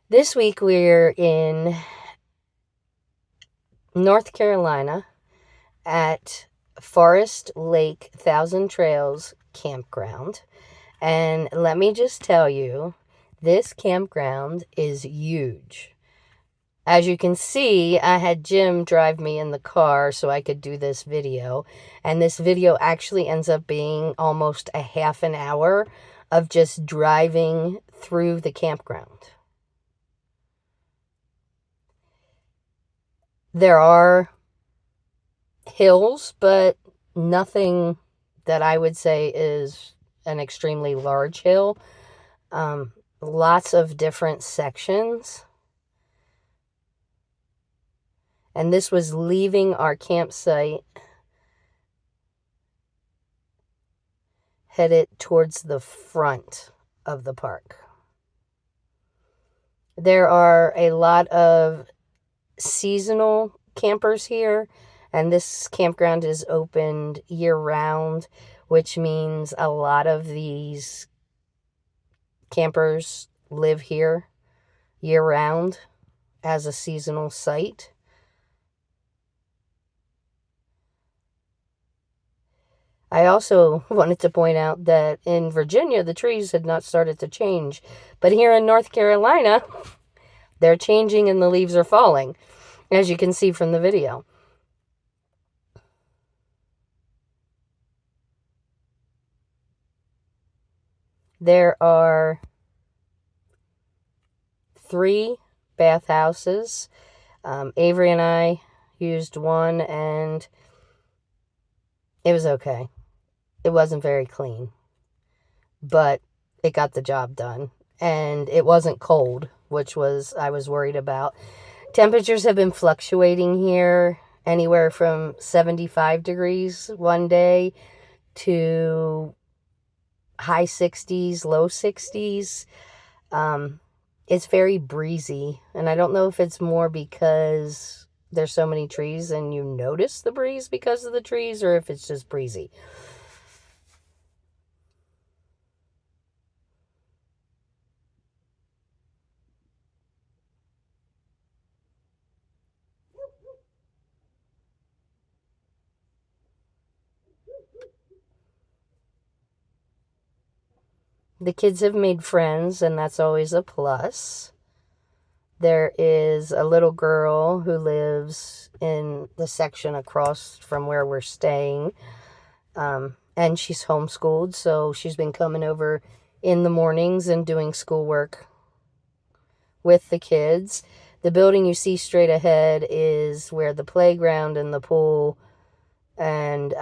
This week we're in North Carolina at Forest Lake Thousand Trails Campground. And let me just tell you, this campground is huge. As you can see, I had Jim drive me in the car so I could do this video. And this video actually ends up being almost a half an hour of just driving through the campground. There are hills, but nothing that I would say is an extremely large hill. Lots of different sections. And this was leaving our campsite, headed towards the front of the park. There are a lot of seasonal campers here, and this campground is opened year-round, which means a lot of these campers live here year-round as a seasonal site. I also wanted to point out that in Virginia, the trees had not started to change, but here in North Carolina, they're changing and the leaves are falling, as you can see from the video. There are 3 bathhouses. Avery and I used one, and it was okay. It wasn't very clean, but it got the job done. And it wasn't cold, which I was worried about. Temperatures have been fluctuating here anywhere from 75 degrees one day to high 60s, low 60s. It's very breezy, and I don't know if it's more because there's so many trees and you notice the breeze because of the trees, or if it's just breezy. The kids have made friends, and that's always a plus. There is a little girl who lives in the section across from where we're staying, and she's homeschooled, so she's been coming over in the mornings and doing schoolwork with the kids. The building you see straight ahead is where the playground and the pool, and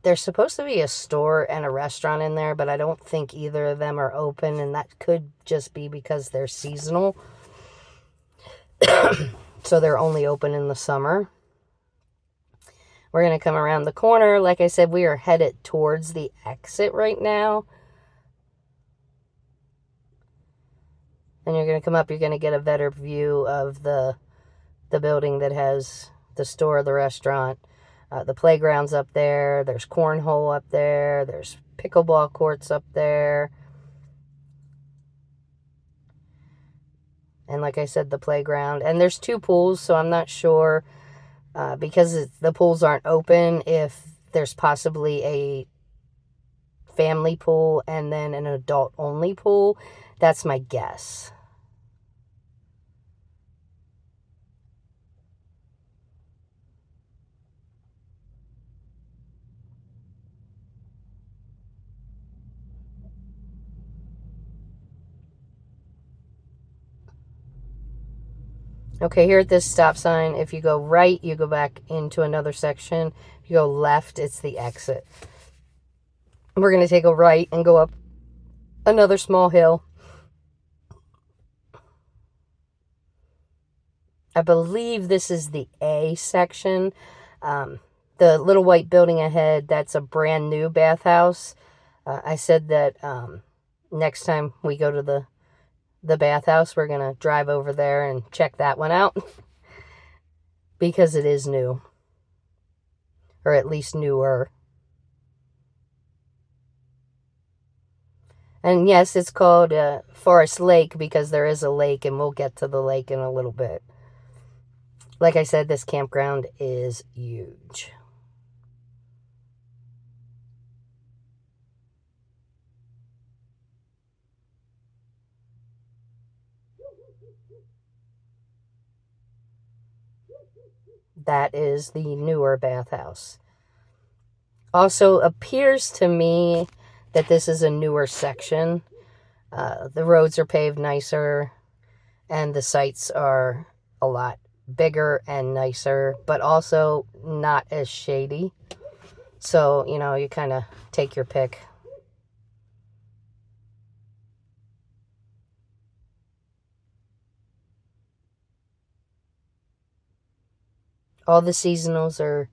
there's supposed to be a store and a restaurant in there, but I don't think either of them are open, and that could just be because they're seasonal. So they're only open in the summer. We're going to come around the corner. Like I said, we are headed towards the exit right now. And you're going to come up, you're going to get a better view of the building that has the store, the restaurant. The playground's up there. There's cornhole up there. There's pickleball courts up there. And like I said, the playground. And there's 2 pools, so I'm not sure, because the pools aren't open, if there's possibly a family pool and then an adult-only pool. That's my guess. Okay, here at this stop sign, if you go right, you go back into another section. If you go left, it's the exit. We're going to take a right and go up another small hill. I believe this is the A section. The little white building ahead, that's a brand new bathhouse. I said that next time we go to the bathhouse, we're going to drive over there and check that one out because it is new, or at least newer. And yes, it's called Forest Lake because there is a lake, and we'll get to the lake in a little bit. Like I said, this campground is huge. That is the newer bathhouse. Also appears to me that this is a newer section. The roads are paved nicer, and the sites are a lot bigger and nicer, but also not as shady. So, you kind of take your pick. All the seasonals are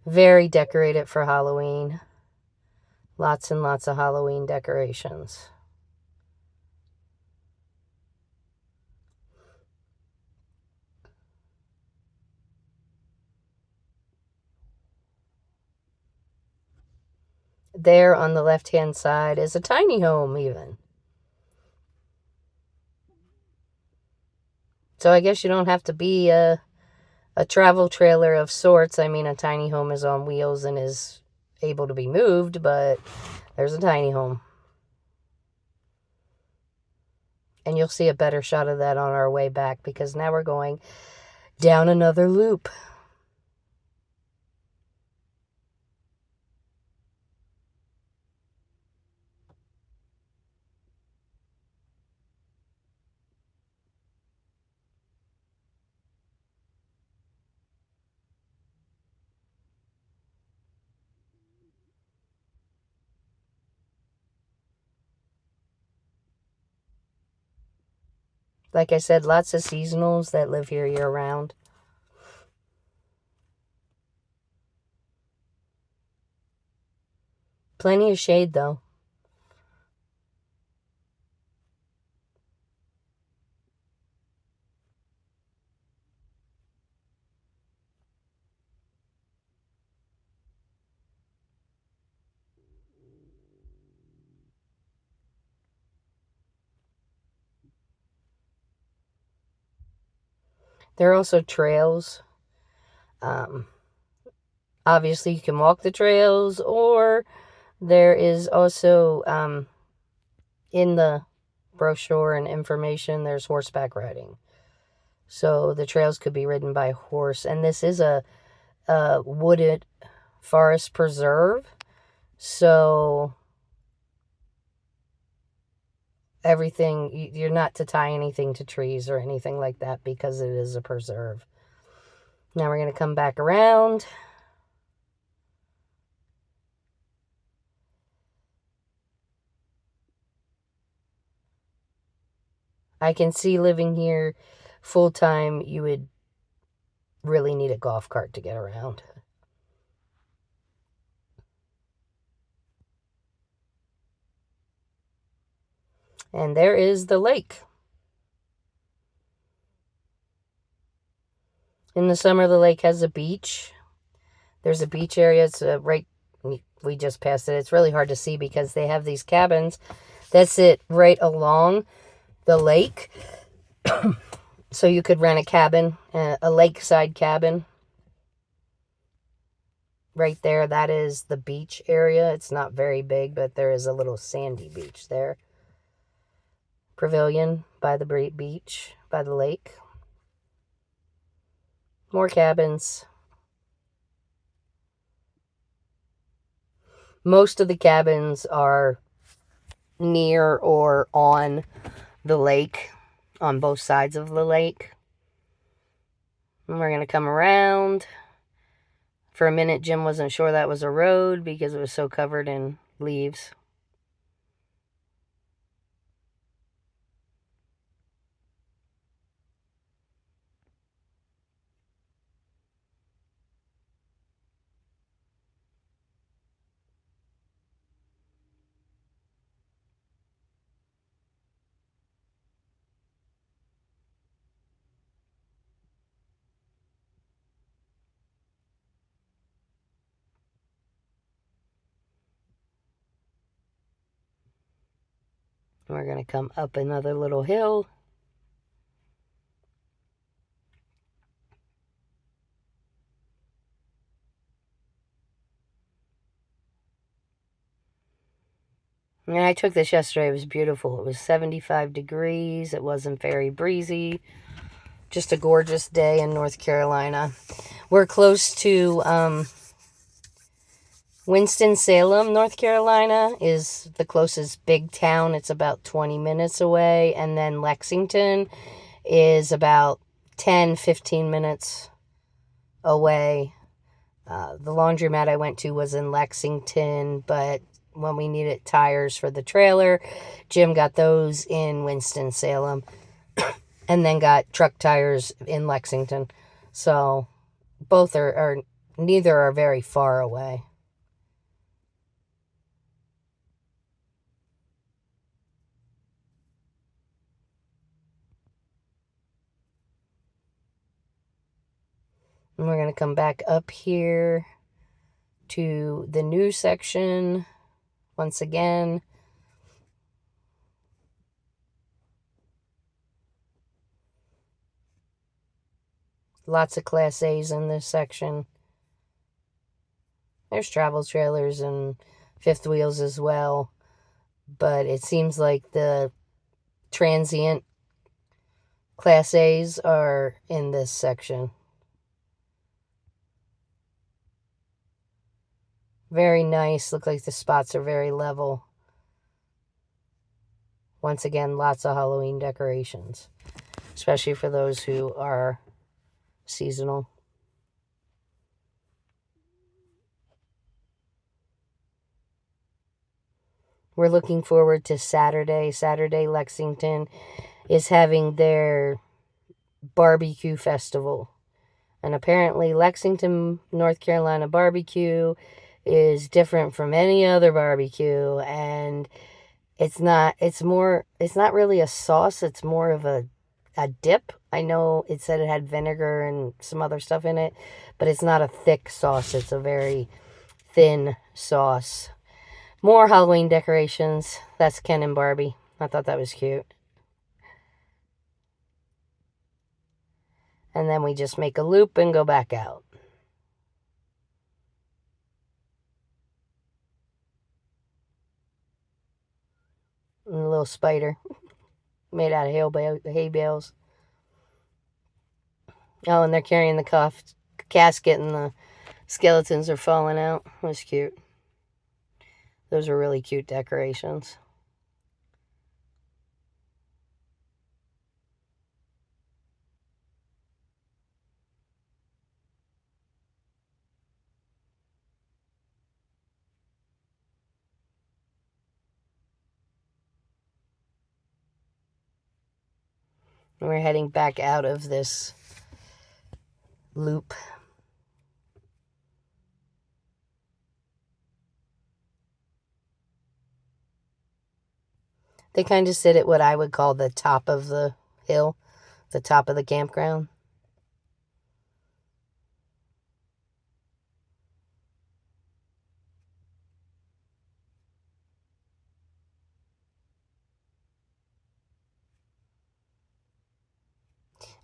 very decorated for Halloween. Lots and lots of Halloween decorations. There on the left-hand side is a tiny home, even. So I guess you don't have to be a travel trailer of sorts. I mean, a tiny home is on wheels and is able to be moved, but there's a tiny home. And you'll see a better shot of that on our way back because now we're going down another loop. Like I said, lots of seasonals that live here year round. Plenty of shade, though. There are also trails. Um, Obviously, you can walk the trails, or there is also, in the brochure and information, there's horseback riding. So the trails could be ridden by horse. And this is a wooded forest preserve. So everything, you're not to tie anything to trees or anything like that because it is a preserve. Now we're going to come back around. I can see living here full time, you would really need a golf cart to get around. And there is the lake. In the summer, the lake has a beach. There's a beach area. It's right, we just passed it. It's really hard to see because they have these cabins that sit right along the lake. So you could rent a cabin, a lakeside cabin. Right there, that is the beach area. It's not very big, but there is a little sandy beach there. Pavilion by the beach, by the lake. More cabins. Most of the cabins are near or on the lake, on both sides of the lake. And we're going to come around. For a minute, Jim wasn't sure that was a road because it was so covered in leaves. We're going to come up another little hill. And I took this yesterday. It was beautiful. It was 75 degrees. It wasn't very breezy. Just a gorgeous day in North Carolina. We're close to Winston-Salem, North Carolina is the closest big town. It's about 20 minutes away. And then Lexington is about 10, 15 minutes away. The laundromat I went to was in Lexington, but when we needed tires for the trailer, Jim got those in Winston-Salem and then got truck tires in Lexington. So both are neither are very far away. And we're going to come back up here to the new section once again. Lots of Class A's in this section. There's travel trailers and fifth wheels as well. But it seems like the transient Class A's are in this section. Very nice. Look like the spots are very level. Once again, lots of Halloween decorations, especially for those who are seasonal. We're looking forward to Saturday. Saturday, Lexington is having their barbecue festival. And apparently Lexington, North Carolina barbecue is different from any other barbecue, and it's not really a sauce, it's more of a dip. I know it said it had vinegar and some other stuff in it, but it's not a thick sauce, it's a very thin sauce. More Halloween decorations. That's Ken and Barbie. I thought that was cute. And then we just make a loop and go back out. And a little spider made out of hay bales. Oh, and they're carrying the casket and the skeletons are falling out. That was cute. Those are really cute decorations. And we're heading back out of this loop. They kind of sit at what I would call the top of the hill, the top of the campground.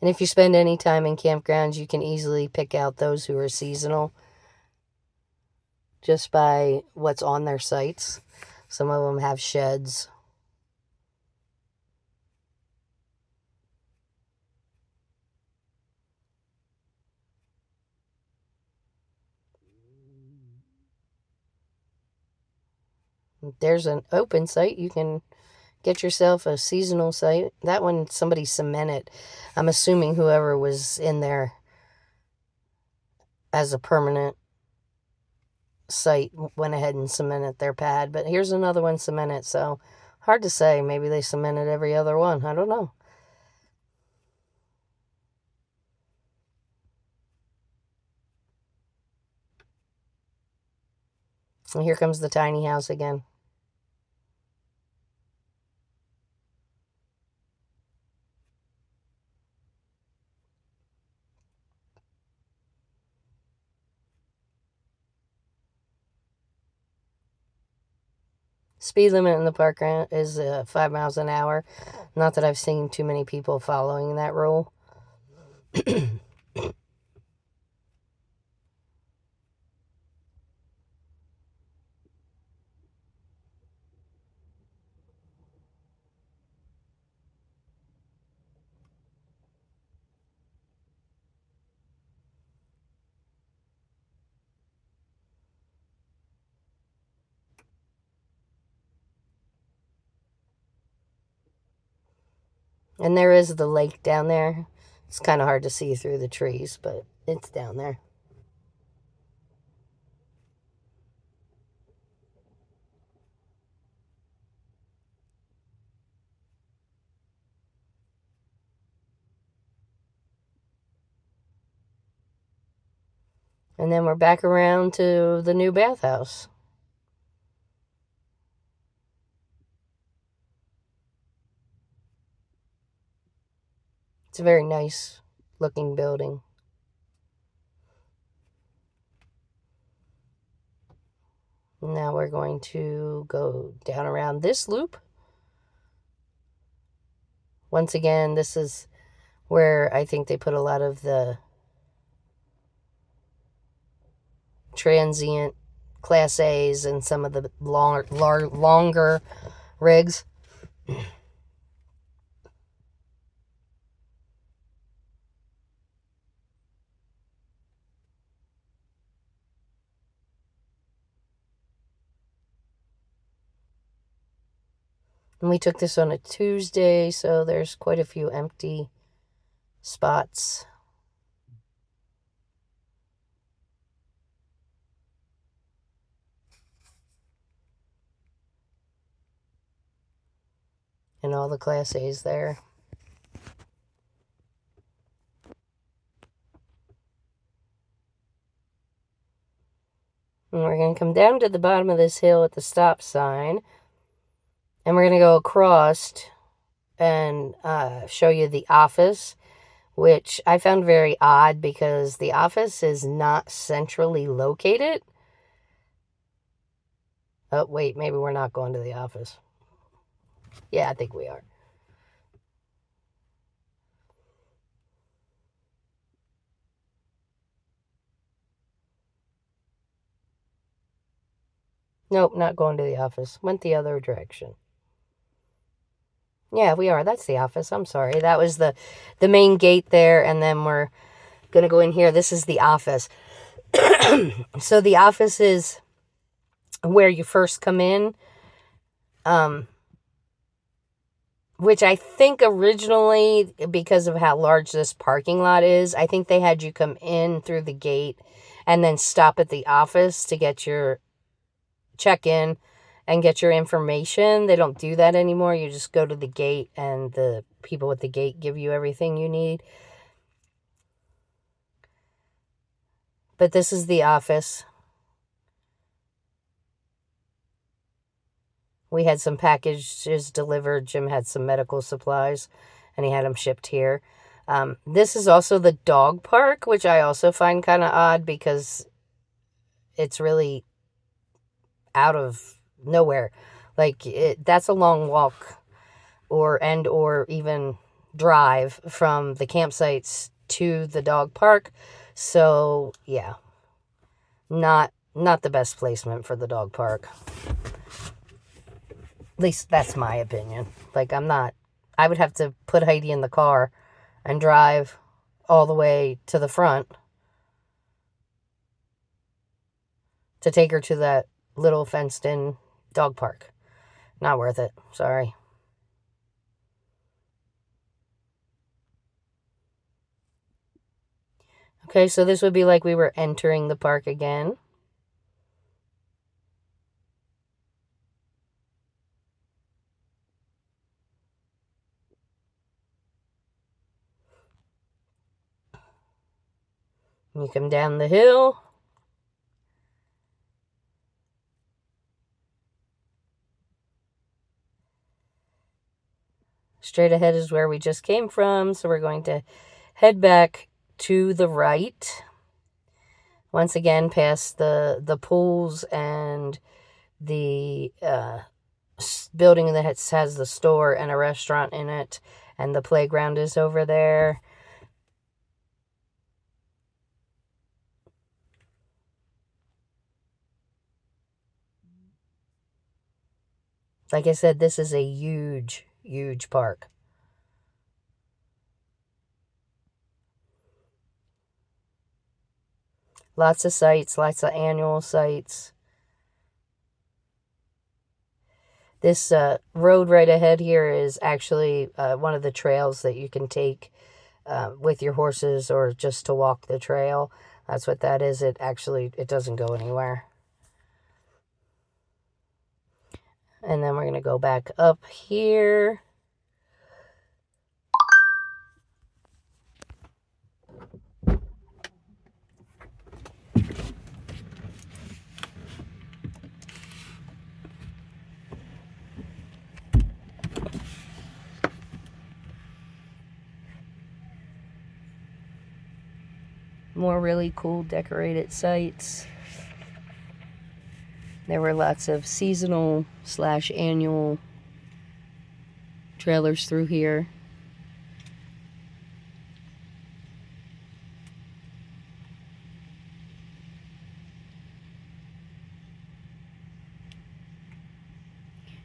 And if you spend any time in campgrounds, you can easily pick out those who are seasonal just by what's on their sites. Some of them have sheds. There's an open site. You can get yourself a seasonal site. That one, somebody cemented. I'm assuming whoever was in there as a permanent site went ahead and cemented their pad. But here's another one cemented. So hard to say. Maybe they cemented every other one. I don't know. And here comes the tiny house again. Speed limit in the park is 5 miles an hour. Not that I've seen too many people following that rule. And there is the lake down there. It's kind of hard to see through the trees, but it's down there. And then we're back around to the new bathhouse. It's a very nice looking building. Now we're going to go down around this loop. Once again, this is where I think they put a lot of the transient Class A's and some of the longer rigs. And we took this on a Tuesday, so there's quite a few empty spots. And all the Class A's there. And we're going to come down to the bottom of this hill at the stop sign. And we're going to go across and show you the office, which I found very odd because the office is not centrally located. Oh, wait, maybe we're not going to the office. Yeah, I think we are. Nope, not going to the office. Went the other direction. Yeah, we are. That's the office. I'm sorry. That was the main gate there, and then we're going to go in here. This is the office. So the office is where you first come in, which I think originally, because of how large this parking lot is, I think they had you come in through the gate and then stop at the office to get your check-in and get your information. They don't do that anymore. You just go to the gate and the people at the gate give you everything you need. But this is the office. We had some packages delivered. Jim had some medical supplies and he had them shipped here. This is also the dog park, which I also find kind of odd because it's really out of nowhere. Like, that's a long walk or even drive from the campsites to the dog park. So, yeah, not the best placement for the dog park. At least that's my opinion. Like, I would have to put Heidi in the car and drive all the way to the front to take her to that little fenced-in dog park. Not worth it. Sorry. Okay, so this would be like we were entering the park again. You come down the hill. Straight ahead is where we just came from, so we're going to head back to the right. Once again, past the pools and the building that has the store and a restaurant in it, and the playground is over there. Like I said, this is a huge, huge park. Lots of sites, lots of annual sites. This road right ahead here is actually one of the trails that you can take with your horses or just to walk the trail. That's what that is. It doesn't go anywhere. And then we're going to go back up here. More really cool decorated sites. There were lots of seasonal / annual trailers through here.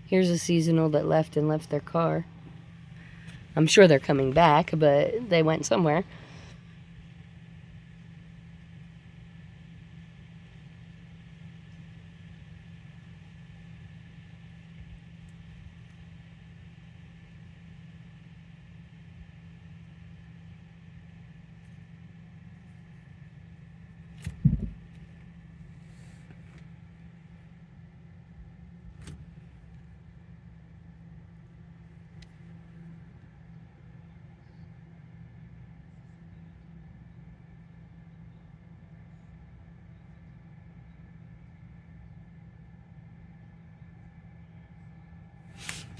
Here's a seasonal that left their car. I'm sure they're coming back, but they went somewhere.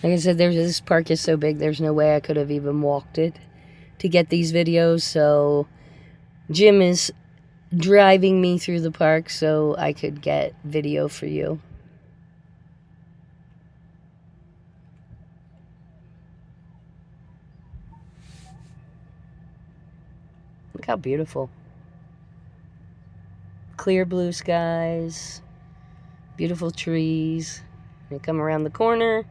Like I said, this park is so big, there's no way I could have even walked it to get these videos. So Jim is driving me through the park so I could get video for you. Look how beautiful. Clear blue skies, beautiful trees. You come around the corner.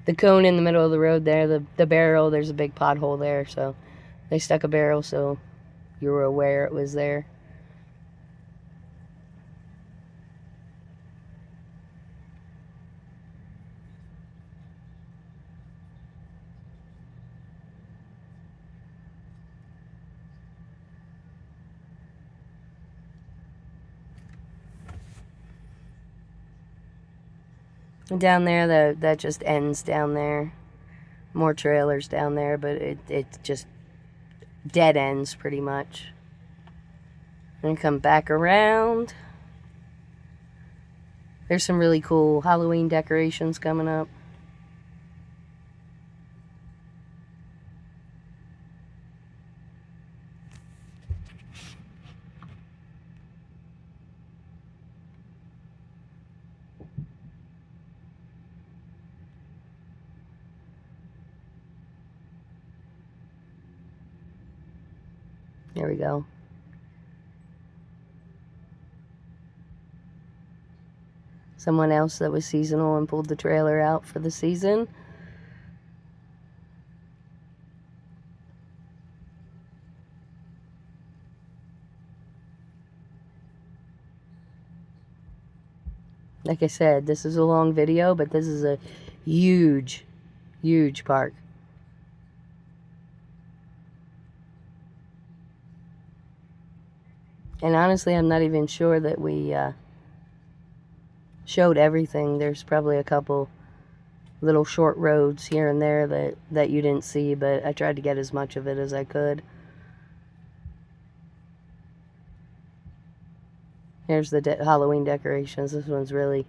The cone in the middle of the road there, the barrel, there's a big pothole there, so they stuck a barrel so you were aware it was there. And down there, that just ends down there. More trailers down there, but it just dead ends pretty much. And come back around. There's some really cool Halloween decorations coming up. There we go. Someone else that was seasonal and pulled the trailer out for the season. Like I said, this is a long video, but this is a huge, huge park. And honestly, I'm not even sure that we showed everything. There's probably a couple little short roads here and there that you didn't see, but I tried to get as much of it as I could. Here's the Halloween decorations. This one's really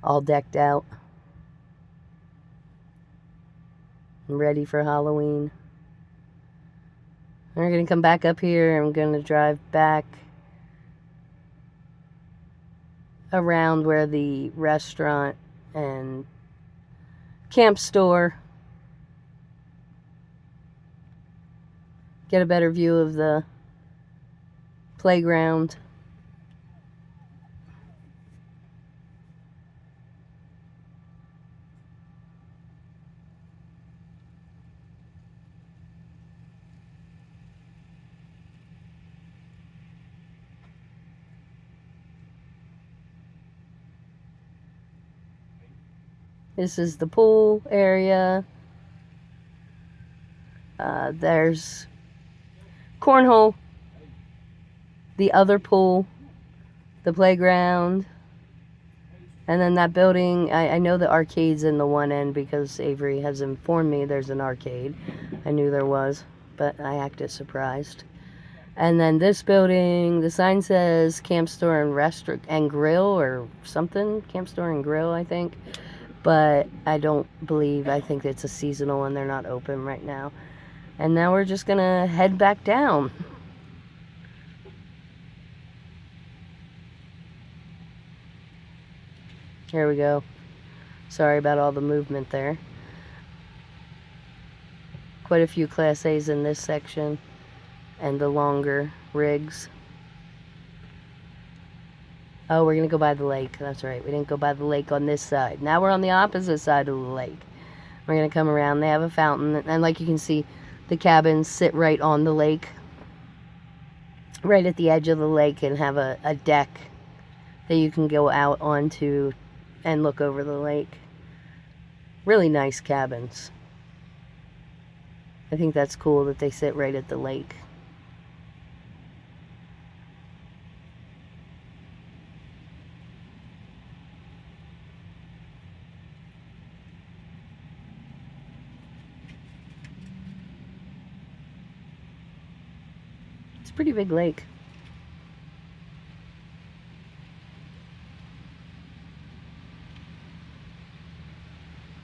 all decked out. Ready for Halloween. We're going to come back up here. I'm going to drive back around where the restaurant and camp store. Get a better view of the playground. This is the pool area. There's cornhole, the other pool, the playground, and then that building. I know the arcade's in the one end because Avery has informed me there's an arcade. I knew there was, but I acted surprised. And then this building, the sign says Camp Store and Restaurant and Grill or something. Camp Store and Grill, I think. But I think it's a seasonal and they're not open right now. And now we're just gonna head back down. Here we go. Sorry about all the movement there. Quite a few Class A's in this section and the longer rigs. Oh, we're gonna go by the lake. That's right. We didn't go by the lake on this side. Now we're on the opposite side of the lake. We're gonna come around. They have a fountain, and like you can see, the cabins sit right on the lake, right at the edge of the lake, and have a deck that you can go out onto and look over the lake. Really nice cabins. I think that's cool that they sit right at the lake. It's a pretty big lake.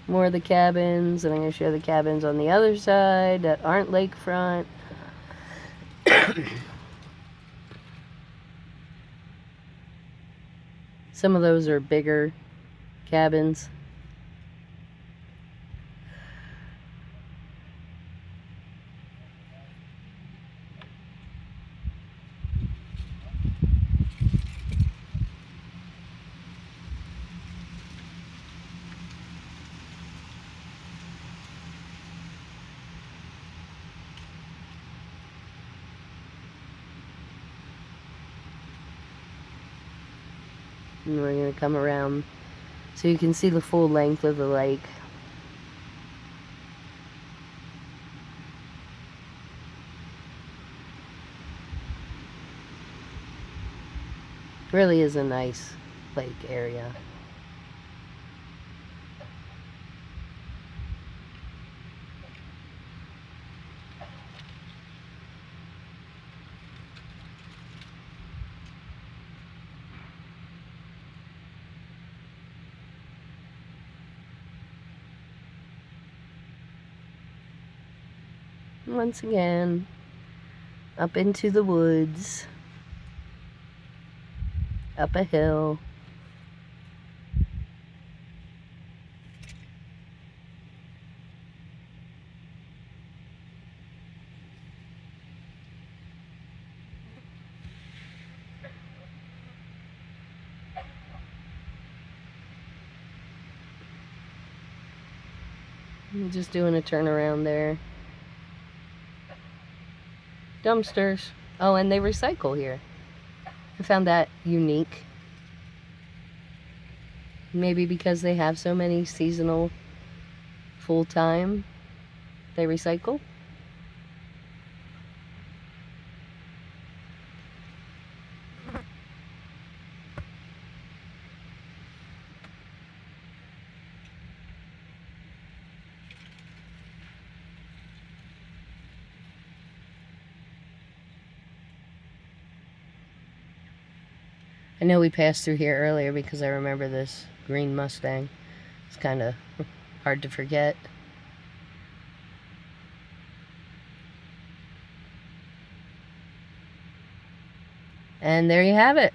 More of the cabins, and I'm going to show the cabins on the other side that aren't lakefront. Some of those are bigger cabins. And we're going to come around so you can see the full length of the lake. Really is a nice lake area. Once again, up into the woods, up a hill. I'm just doing a turnaround there. Dumpsters. Oh, and they recycle here. I found that unique. Maybe because they have so many seasonal full-time, they recycle. I know we passed through here earlier because I remember this green Mustang. It's kind of hard to forget. And there you have it.